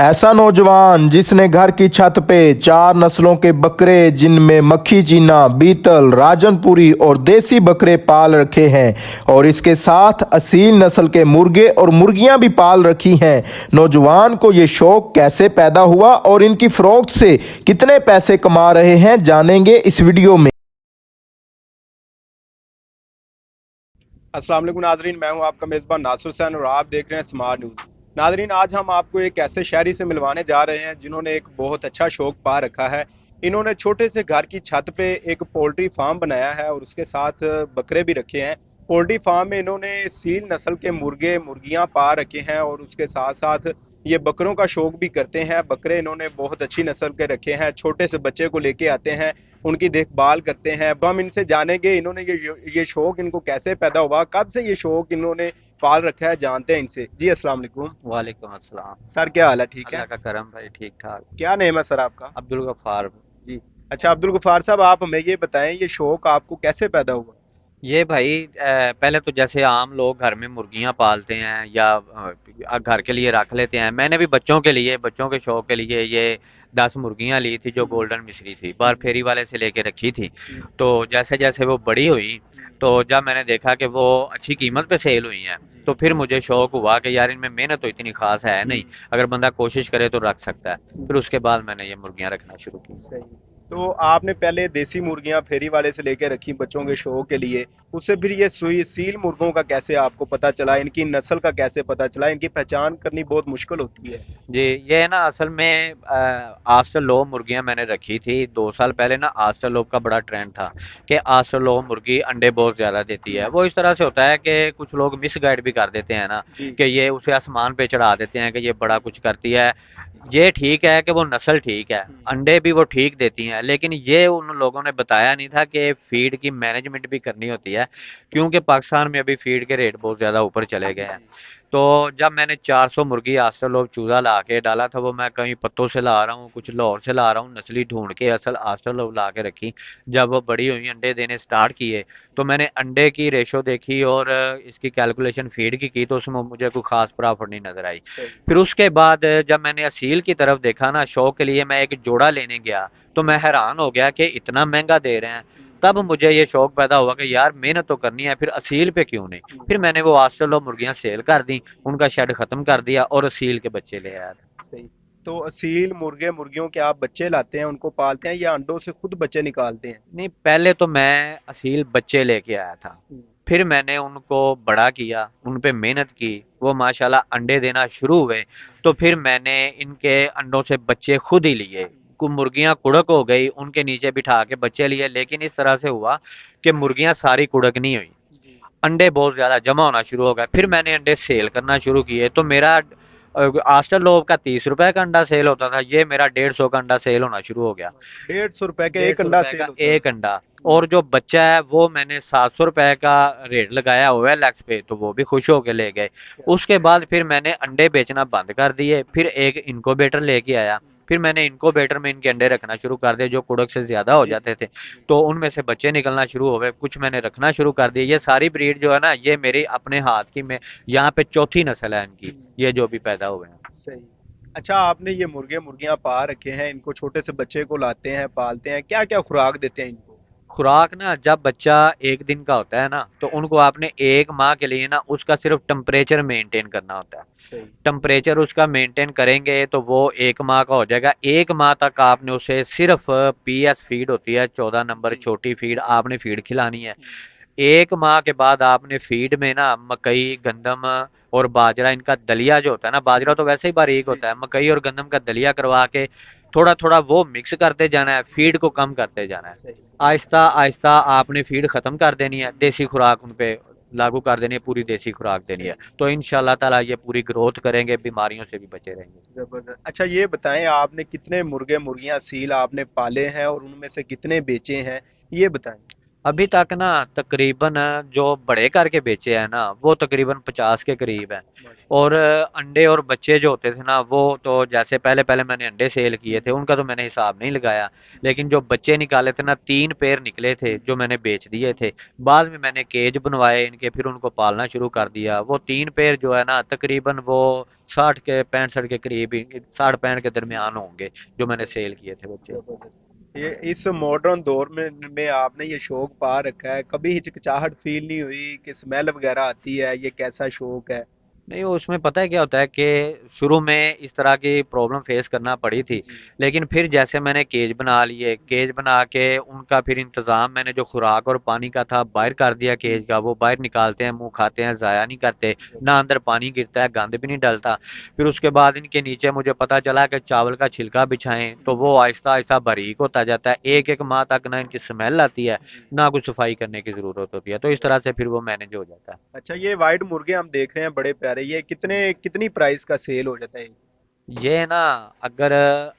ऐसा नौजवान जिसने घर की छत पे 4 नस्लों के बकरे जिनमें मक्खी चीना, बीतल, राजनपुरी और देसी बकरे पाल रखे हैं और इसके साथ असील नस्ल के मुर्गे और मुर्गियां भी पाल रखी हैं। नौजवान को ये शौक कैसे पैदा हुआ और इनकी फरोख्त से कितने पैसे कमा रहे हैं, जानेंगे इस वीडियो में। अस्सलाम वालेकुम नाजरीन, मैं हूं आपका मेज़बान नासिर हुसैन और आप देख रहे हैं स्मार्ट न्यूज़। नाजरीन, आज हम आपको एक ऐसे शहरी से मिलवाने जा रहे हैं जिन्होंने एक बहुत अच्छा शौक पा रखा है। इन्होंने छोटे से घर की छत पे एक पोल्ट्री फार्म बनाया है और उसके साथ बकरे भी रखे हैं। पोल्ट्री फार्म में इन्होंने सील नस्ल के मुर्गे मुर्गियां पा रखे हैं और उसके साथ साथ ये बकरों का शौक भी करते हैं। बकरे इन्होंने बहुत अच्छी नस्ल के रखे हैं, छोटे से बच्चे को लेके आते हैं, उनकी देखभाल करते हैं। अब हम इनसे जानेंगे इन्होंने ये शौक इनको कैसे पैदा हुआ, कब से ये शौक इन्होंने पाल रखा है, जानते हैं इनसे। जी अस्सलाम वालेकुम वालेकुम अस्सलाम। सर, क्या हाल है? ठीक है। अल्लाह का करम भाई, ठीक ठाक। क्या नेम है सर आपका? अब्दुल गफ्फार। जी। अच्छा अब्दुल गफ्फार साहब, आप हमें ये बताएं ये शौक आपको कैसे पैदा हुआ? ये भाई पहले तो जैसे आम लोग घर में मुर्गियां पालते हैं या घर के लिए रख लेते हैं। मैंने भी बच्चों के लिए, बच्चों के शौक के लिए ये 10 मुर्गियां ली थी जो गोल्डन मिश्री थी, बार फेरी वाले से लेके रखी थी। तो जैसे जैसे वो बड़ी हुई तो जब मैंने देखा कि वो अच्छी कीमत पे सेल हुई हैं तो फिर मुझे शौक हुआ कि यार इनमें मेहनत तो इतनी खास है नहीं, अगर बंदा कोशिश करे तो रख सकता है। फिर उसके बाद मैंने ये मुर्गियां रखना शुरू की। सही। तो आपने पहले देसी मुर्गियां फेरी वाले से लेके रखी बच्चों के शौक के लिए, उससे फिर ये सुई सील मुर्गों का कैसे आपको पता चला, इनकी नस्ल का कैसे पता चला? इनकी पहचान करनी बहुत मुश्किल होती है। जी, ये है ना, असल में आस्ट्रेलो मुर्गियां मैंने रखी थी 2 साल पहले ना। आस्ट्रेलो का बड़ा ट्रेंड था कि आस्ट्रेलो मुर्गी अंडे बहुत ज्यादा देती है। वो इस तरह से होता है कि कुछ लोग मिस गाइड भी कर देते हैं ना, जी। कि ये उसे आसमान पे चढ़ा देते हैं कि ये बड़ा कुछ करती है। ये ठीक है कि वो नस्ल ठीक है, अंडे भी वो ठीक देती हैं, लेकिन ये उन लोगों ने बताया नहीं था कि फीड की मैनेजमेंट भी करनी होती है, क्योंकि पाकिस्तान में अभी फीड के रेट बहुत ज्यादा ऊपर चले गए हैं। तो जब मैंने 400 मुर्गी आस्ट्रेलोप चूजा ला के डाला था, वो मैं कहीं पत्तों से ला रहा हूँ, कुछ लाहौर से ला रहा हूँ, नस्ली ढूंढ के असल आस्ट्रेलोप ला के रखी। जब वो बड़ी हुई, अंडे देने स्टार्ट किए, तो मैंने अंडे की रेशो देखी और इसकी कैलकुलेशन फीड की तो उसमें मुझे कोई खास प्रॉफिट नहीं नजर आई। सही। फिर उसके बाद जब मैंने असील की तरफ देखा ना, शौक के लिए मैं एक जोड़ा लेने गया, तो मैं हैरान हो गया कि इतना महंगा दे रहे हैं। तब मुझे ये शौक पैदा हुआ कि यार मेहनत तो करनी है, फिर असील पे क्यों नहीं। फिर मैंने वो आस्ट्रेलो मुर्गियां सेल कर दी, उनका शेड खत्म कर दिया और असील के बच्चे ले आया था। सही। तो असील मुर्गे मुर्गियों के आप बच्चे लाते हैं, उनको पालते हैं या अंडों से खुद बच्चे निकालते हैं? नहीं, पहले तो मैं असील बच्चे लेके आया था, फिर मैंने उनको बड़ा किया, उन पे मेहनत की, वो माशाल्लाह अंडे देना शुरू हुए। तो फिर मैंने इनके अंडों से बच्चे खुद ही लिए। मुर्गियां कुड़क हो गई, उनके नीचे बिठा के बच्चे लिए, लेकिन इस तरह से हुआ कि मुर्गियां सारी कुड़क नहीं हुई, जी। अंडे बहुत ज्यादा जमा होना शुरू हो गए। फिर मैंने अंडे सेल करना शुरू किए, तो मेरा आस्ट्रेलोप का 30 रुपए का अंडा सेल होता था, ये मेरा 150 का अंडा सेल होना शुरू हो गया। 150 रुपए का डेढ़ एक सौ अंडा रुपए सेल का होता है? एक अंडा। और जो बच्चा है वो मैंने 700 रुपए का रेट लगाया OLX पे, तो वो भी खुश होके ले गए। उसके बाद फिर मैंने अंडे बेचना बंद कर दिए, फिर एक इनक्यूबेटर लेके आया। फिर मैंने इनक्यूबेटर में इनके अंडे रखना शुरू कर दिए जो कुड़क से ज्यादा हो जी। जाते थे, तो उनमें से बच्चे निकलना शुरू हो गए, कुछ मैंने रखना शुरू कर दिए। ये सारी ब्रीड जो है ना, ये मेरी अपने हाथ की, मैं यहाँ पे चौथी नस्ल है इनकी, ये जो भी पैदा हुए हैं। सही। अच्छा, आपने ये मुर्गे मुर्गियां पा रखे हैं, इनको छोटे से बच्चे को लाते हैं, पालते हैं, क्या क्या खुराक देते हैं इनको? खुराक ना, जब बच्चा 1 दिन का होता है ना, तो उनको आपने 1 माह के लिए ना उसका सिर्फ टेम्परेचर मेंटेन करना होता है। सही। टेम्परेचर उसका मेंटेन करेंगे तो वो 1 माह का हो जाएगा। 1 माह तक आपने उसे सिर्फ PS फीड होती है, 14 नंबर जी। छोटी फीड, आपने फीड खिलानी है। 1 माह के बाद आपने फीड में ना मकई, गंदम और बाजरा, इनका दलिया जो होता है ना, बाजरा तो वैसे ही बारीक जी। होता है, मकई और गंदम का दलिया करवा के थोड़ा थोड़ा वो मिक्स करते जाना है, फीड को कम करते जाना है। सही। आहिस्ता आहिस्ता आपने फीड खत्म कर देनी है, देसी खुराक उन पे लागू कर देनी है, पूरी देसी खुराक देनी है, सही। तो इंशाल्लाह ताला ये पूरी ग्रोथ करेंगे, बीमारियों से भी बचे रहेंगे। जबरदस्त। अच्छा ये बताएं, आपने कितने मुर्गे मुर्गियां सील आपने पाले हैं और उनमें से कितने बेचे हैं, ये बताएं। अभी तक ना तकरीबन जो बड़े करके बेचे हैं ना वो तकरीबन 50 के करीब है। और अंडे और बच्चे जो होते थे ना वो तो जैसे पहले पहले मैंने अंडे सेल किए थे उनका तो मैंने हिसाब नहीं लगाया, लेकिन जो बच्चे निकाले थे ना 3 पेयर निकले थे जो मैंने बेच दिए थे। बाद में मैंने केज बनवाए इनके, फिर उनको पालना शुरू कर दिया। वो 3 पेयर जो है ना तकरीबन वो 60 के 65 के करीब 60 65 के दरमियान होंगे जो मैंने सेल किए थे बच्चे। ये इस मॉडर्न दौर में आपने ये शौक पा रखा है, कभी हिचकिचाहट फील नहीं हुई कि स्मेल वगैरह आती है, ये कैसा शौक है? नहीं, वो उसमें पता है क्या होता है कि शुरू में इस तरह की प्रॉब्लम फेस करना पड़ी थी, जी। लेकिन फिर जैसे मैंने केज बना लिए, केज बना के उनका फिर इंतज़ाम मैंने जो खुराक और पानी का था बाहर कर दिया केज का, वो बाहर निकालते हैं, मुंह खाते हैं, ज़ाया नहीं करते, ना अंदर पानी गिरता है, गंद भी नहीं डलता। फिर उसके बाद इनके नीचे मुझे पता चला कि चावल का छिलका बिछाएं तो वो आहिस्ता आहिस्ता बारीक होता जाता है, एक एक माह तक ना इनकी स्मेल आती है, ना कुछ सफाई करने की ज़रूरत होती है, तो इस तरह से फिर वो मैनेज हो जाता है। अच्छा, ये वाइट मुर्गे हम देख रहे हैं बड़े प्यारे, ये कितनी प्राइस का सेल हो जाता है? ये ना अगर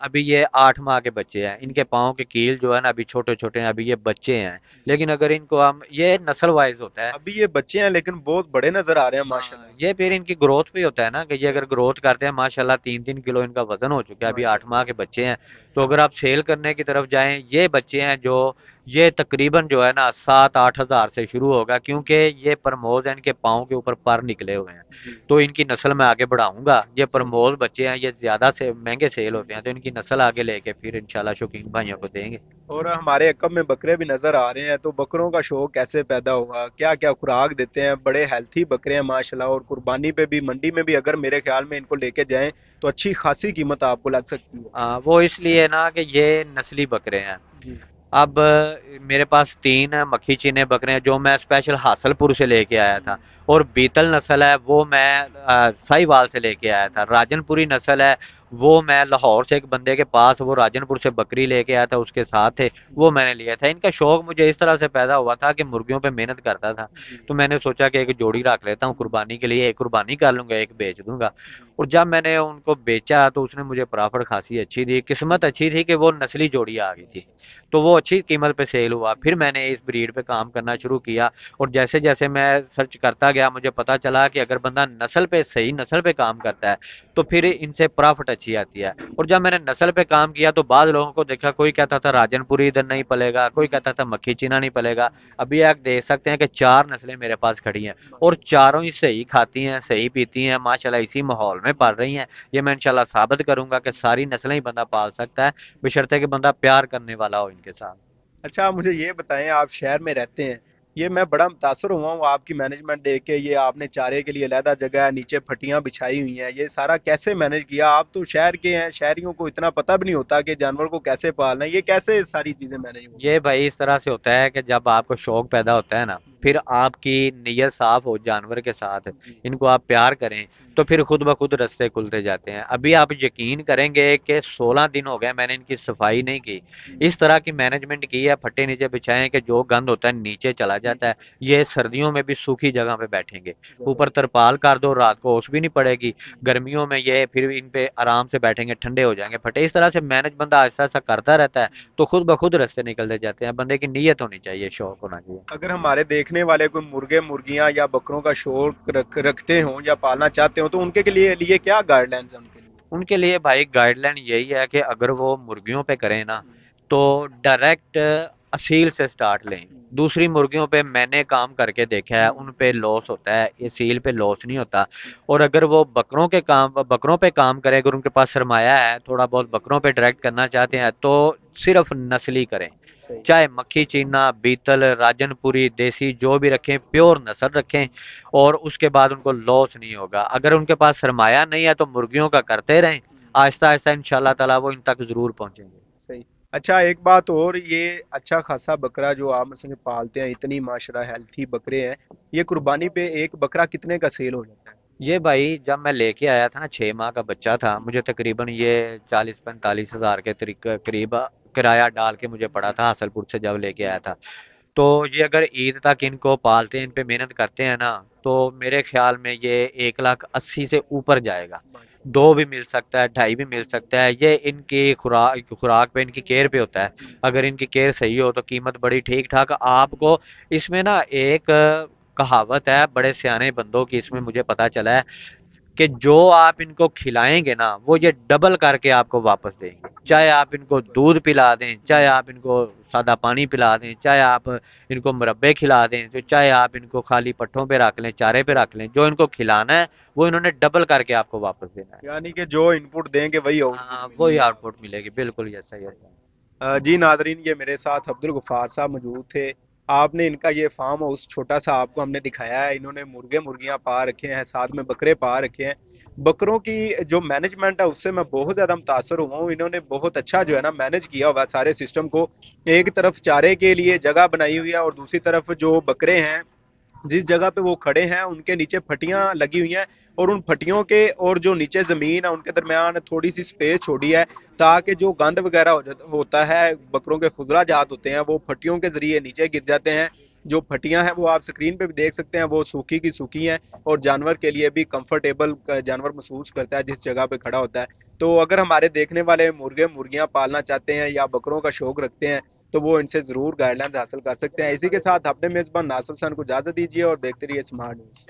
अभी ये 8 माह के बच्चे हैं, इनके पाँव के कील जो है ना अभी छोटे छोटे हैं, अभी ये बच्चे हैं, लेकिन अगर इनको हम ये नस्ल वाइज होता है। अभी ये बच्चे हैं लेकिन बहुत बड़े नजर आ रहे हैं हाँ, माशाल्लाह। ये फिर इनकी ग्रोथ भी होता है ना कि ये अगर ग्रोथ करते हैं माशाल्लाह 3 3 किलो इनका वजन हो चुका है, अभी 8 माह के बच्चे हैं। तो अगर आप सेल करने की तरफ जाएं, ये बच्चे हैं जो ये तकरीबन जो है ना 7 8 हज़ार से शुरू होगा, क्योंकि ये प्रमोद है, इनके पाँव के ऊपर पर निकले हुए हैं। जी। तो इनकी नस्ल मैं आगे बढ़ाऊंगा, ये सही। प्रमोद बच्चे हैं, ये ज्यादा से महंगे सेल होते हैं, तो इनकी नस्ल आगे लेके फिर इंशाल्लाह शौकीन भाइयों को देंगे। और हमारे अकब में बकरे भी नजर आ रहे हैं, तो बकरों का शौक कैसे पैदा हुआ, क्या क्या खुराक देते हैं? बड़े हेल्थी बकरे हैं माशाल्लाह, और कुर्बानी पे भी, मंडी में भी अगर मेरे ख्याल में इनको लेके जाएं तो अच्छी खासी कीमत आपको लग सकती है। वो इसलिए ना कि ये नस्ली बकरे हैं। जी। अब मेरे पास 3 मक्खी चीने बकरे हैं जो मैं स्पेशल हासलपुर से लेके आया था, और बीतल नस्ल है वो मैं साहिवाल से लेके आया था। राजनपुरी नस्ल है वो मैं लाहौर से एक बंदे के पास, वो राजनपुर से बकरी लेके आया था, उसके साथ थे, वो मैंने लिया था। इनका शौक मुझे इस तरह से पैदा हुआ था कि मुर्गियों पे मेहनत करता था, जी। तो मैंने सोचा कि एक जोड़ी रख लेता हूँ कुर्बानी के लिए, एक कुर्बानी कर लूंगा एक बेच दूंगा। जी। और जब मैंने उनको बेचा तो उसने मुझे प्रॉफिट खासी अच्छी दी, किस्मत अच्छी थी कि वो नस्ली जोड़ी आ गई थी, तो वो अच्छी कीमत पे सेल हुआ। फिर मैंने इस ब्रीड पे काम करना शुरू किया, और जैसे जैसे मैं सर्च करता गया मुझे पता चला कि अगर बंदा नस्ल पे, सही नस्ल पे काम करता है तो फिर इनसे प्रॉफिट अच्छी आती है। और जब मैंने नस्ल पे काम किया तो बाद लोगों को देखा, कोई कहता था राजनपुरी इधर नहीं पलेगा, कोई कहता था मक्खी चीना नहीं पलेगा। अभी आप देख सकते हैं कि 4 नस्लें मेरे पास खड़ी हैं, और चारों ही सही खाती हैं, सही पीती हैं माशाल्लाह, इसी माहौल में पल रही हैं। ये मैं इंशाल्लाह साबित करूंगा कि सारी नस्लें ही बंदा पाल सकता है, बशर्ते कि बंदा प्यार करने वाला हो इनके साथ। अच्छा, आप मुझे ये बताएं, आप शहर में रहते हैं, ये मैं बड़ा मुतासर हुआ हूँ आपकी मैनेजमेंट देख के। ये आपने चारे के लिए अलहदा जगह है, नीचे फटियां बिछाई हुई हैं, ये सारा कैसे मैनेज किया? आप तो शहर के हैं, शहरियों को इतना पता भी नहीं होता कि जानवर को कैसे पालना है, ये कैसे सारी चीजें मैनेज हुई? ये भाई इस तरह से होता है कि जब आपको शौक पैदा होता है ना, फिर आपकी नीयत साफ हो जानवर के साथ, जी। इनको आप प्यार करें, तो फिर खुद ब खुद रास्ते खुलते जाते हैं। अभी आप यकीन करेंगे कि 16 दिन हो गए मैंने इनकी सफाई नहीं की। इस तरह की मैनेजमेंट की है, फट्टे नीचे बिछाए हैं कि जो गंद होता है नीचे चला जाता है। ये सर्दियों में भी सूखी जगह पे बैठेंगे, ऊपर तरपाल कर दो, रात को ओस भी नहीं पड़ेगी। गर्मियों में ये फिर इन पे आराम से बैठेंगे, ठंडे हो जाएंगे फटे। इस तरह से मैनेज बंदा ऐसा ऐसा करता रहता है, तो खुद ब खुद रास्ते निकलते जाते हैं। बंदे की नीयत होनी चाहिए, शौक होना चाहिए। अगर हमारे देखने वाले कोई मुर्गे मुर्गियां या बकरों का शौक रखते हों या पालना चाहते हो, तो उनके के लिए क्या गाइडलाइंस है उनके लिए? उनके लिए भाई गाइडलाइन यही है कि अगर वो मुर्गियों पे करें ना, तो डायरेक्ट असील से स्टार्ट लें। दूसरी मुर्गियों पे मैंने काम करके देखा है, उन पे लॉस होता है, ये सील पे लॉस नहीं होता। और अगर वो बकरों पे काम करें, अगर उनके पास सरमाया है थोड़ा बहुत, बकरों पे डायरेक्ट करना चाहते हैं, तो सिर्फ नस्ली करें। सही। चाहे मक्खी चीना, बीतल, राजनपुरी, देसी जो भी रखें, प्योर नस्ल रखें, और उसके बाद उनको लॉस नहीं होगा। अगर उनके पास सरमाया नहीं है तो मुर्गियों का करते रहें, आहिस्ता आहिस्ता इंशाल्लाह ताला वो इन तक जरूर पहुंचेंगे। सही। अच्छा, एक बात और, ये अच्छा खासा बकरा जो आप मुझसे पालते हैं, इतनी माशाल्लाह हेल्थी बकरे हैं, ये कुर्बानी पे एक बकरा कितने का सेल हो जाता है? ये भाई जब मैं लेके आया था ना, 6 माह का बच्चा था, मुझे तकरीबन ये 40 45 हज़ार के करीब किराया डाल के मुझे पड़ा था हासलपुर से जब लेके आया था। तो ये अगर ईद तक इनको पालते हैं, इन पे मेहनत करते हैं ना, तो मेरे ख्याल में ये 1 लाख 80 से ऊपर जाएगा। 2 भी मिल सकता है, 2.5 भी मिल सकता है। ये इनकी खुराक पे, इनकी केयर पे होता है। अगर इनकी केयर सही हो तो कीमत बड़ी ठीक ठाक आपको। इसमें ना एक कहावत है बड़े सियाने बंदों की, इसमें मुझे पता चला है कि जो आप इनको खिलाएंगे ना वो ये डबल करके आपको वापस देंगे। चाहे आप इनको दूध पिला दें, चाहे आप इनको सादा पानी पिला दें, चाहे आप इनको मुरब्बे खिला दें, तो चाहे आप इनको खाली पट्ठों पे रख लें, चारे पे रख लें, जो इनको खिलाना है वो इन्होंने डबल करके आपको वापस देना है। यानी कि जो इनपुट देंगे वही हाँ, आउटपुट वही मिलेगी। आउटपुट मिलेगी, बिल्कुल ऐसा ही होता है। जी नादरीन, ये मेरे साथ अब्दुल गफ्फार साहब मौजूद थे। आपने इनका ये फार्म हाउस छोटा सा आपको हमने दिखाया है। इन्होंने मुर्गे मुर्गियां पा रखे हैं, साथ में बकरे पा रखे हैं। बकरों की जो मैनेजमेंट है उससे मैं बहुत ज़्यादा मुतासर हुआ हूँ। इन्होंने बहुत अच्छा जो है ना मैनेज किया हुआ है सारे सिस्टम को। एक तरफ चारे के लिए जगह बनाई हुई है और दूसरी तरफ जो बकरे हैं जिस जगह पे वो खड़े हैं उनके नीचे फटियां लगी हुई हैं, और उन फटियों के और जो नीचे ज़मीन है उनके दरमियान थोड़ी सी स्पेस छोड़ी है, ताकि जो गंद वगैरह होता है, बकरों के फुजला जात होते हैं, वो फटियों के ज़रिए नीचे गिर जाते हैं। जो फटियां हैं वो आप स्क्रीन पे भी देख सकते हैं, वो सूखी की सूखी हैं और जानवर के लिए भी कंफर्टेबल जानवर महसूस करता है जिस जगह पे खड़ा होता है। तो अगर हमारे देखने वाले मुर्गे मुर्गियां पालना चाहते हैं या बकरों का शौक रखते हैं तो वो इनसे जरूर गाइडलाइंस हासिल कर सकते हैं। इसी के साथ अपने मेजबान नासिर हुसैन को इजाजत दीजिए और देखते रहिए स्मार्ट न्यूज।